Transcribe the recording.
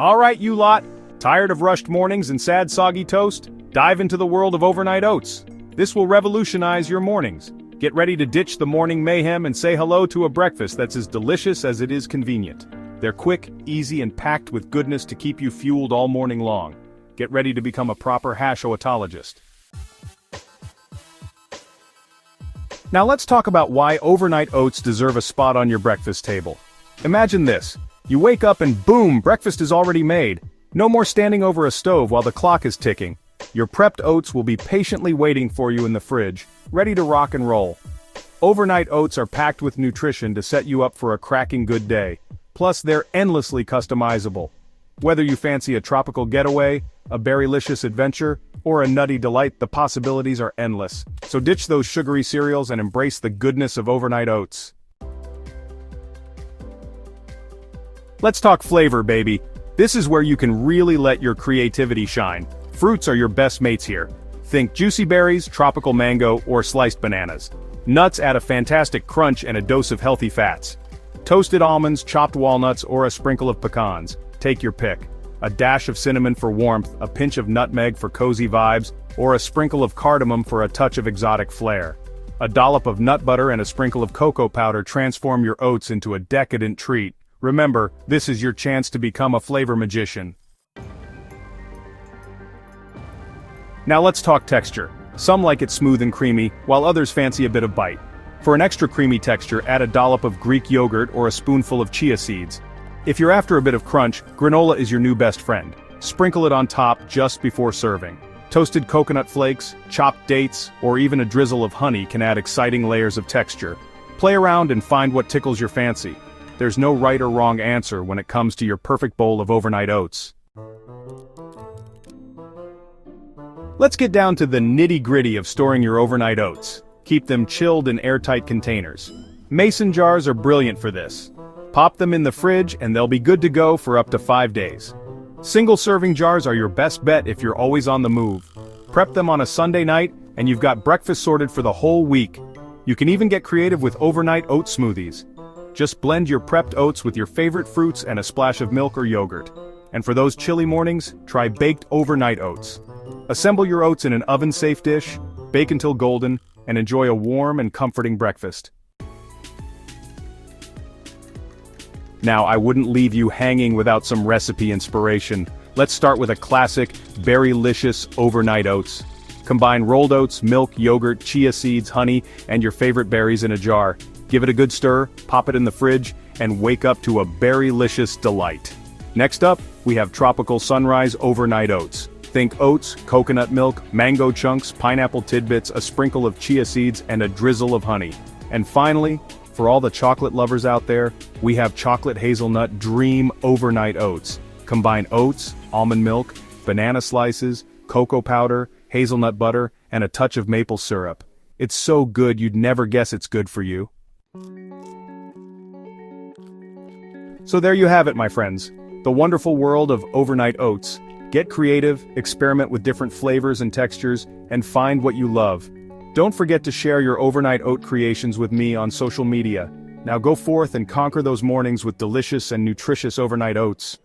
All right, you lot. Tired of rushed mornings and sad soggy toast? Dive into the world of overnight oats. This will revolutionize your mornings. Get ready to ditch the morning mayhem and say hello to a breakfast that's as delicious as it is convenient. They're quick, easy, and packed with goodness to keep you fueled all morning long. Get ready to become a proper hash-oatologist. Now let's talk about why overnight oats deserve a spot on your breakfast table. Imagine this. You wake up and boom, breakfast is already made. No more standing over a stove while the clock is ticking. Your prepped oats will be patiently waiting for you in the fridge, ready to rock and roll. Overnight oats are packed with nutrition to set you up for a cracking good day. Plus, they're endlessly customizable. Whether you fancy a tropical getaway, a berrylicious adventure, or a nutty delight, the possibilities are endless. So ditch those sugary cereals and embrace the goodness of overnight oats. Let's talk flavor, baby. This is where you can really let your creativity shine. Fruits are your best mates here. Think juicy berries, tropical mango, or sliced bananas. Nuts add a fantastic crunch and a dose of healthy fats. Toasted almonds, chopped walnuts, or a sprinkle of pecans. Take your pick. A dash of cinnamon for warmth, a pinch of nutmeg for cozy vibes, or a sprinkle of cardamom for a touch of exotic flair. A dollop of nut butter and a sprinkle of cocoa powder transform your oats into a decadent treat. Remember, this is your chance to become a flavor magician. Now let's talk texture. Some like it smooth and creamy, while others fancy a bit of bite. For an extra creamy texture, add a dollop of Greek yogurt or a spoonful of chia seeds. If you're after a bit of crunch, granola is your new best friend. Sprinkle it on top just before serving. Toasted coconut flakes, chopped dates, or even a drizzle of honey can add exciting layers of texture. Play around and find what tickles your fancy. There's no right or wrong answer when it comes to your perfect bowl of overnight oats. Let's get down to the nitty-gritty of storing your overnight oats. Keep them chilled in airtight containers. Mason jars are brilliant for this. Pop them in the fridge and they'll be good to go for up to 5 days. Single-serving jars are your best bet if you're always on the move. Prep them on a Sunday night and you've got breakfast sorted for the whole week. You can even get creative with overnight oat smoothies. Just blend your prepped oats with your favorite fruits and a splash of milk or yogurt. And for those chilly mornings, try baked overnight oats. Assemble your oats in an oven-safe dish, bake until golden, and enjoy a warm and comforting breakfast. Now, I wouldn't leave you hanging without some recipe inspiration. Let's start with a classic, berrylicious overnight oats. Combine rolled oats, milk, yogurt, chia seeds, honey, and your favorite berries in a jar. Give it a good stir, pop it in the fridge, and wake up to a berrylicious delight. Next up, we have tropical sunrise overnight oats. Think oats, coconut milk, mango chunks, pineapple tidbits, a sprinkle of chia seeds, and a drizzle of honey. And finally, for all the chocolate lovers out there, we have chocolate hazelnut dream overnight oats. Combine oats, almond milk, banana slices, cocoa powder, hazelnut butter, and a touch of maple syrup. It's so good you'd never guess it's good for you. So there you have it, my friends. The wonderful world of overnight oats. Get creative, experiment with different flavors and textures, and find what you love. Don't forget to share your overnight oat creations with me on social media. Now go forth and conquer those mornings with delicious and nutritious overnight oats.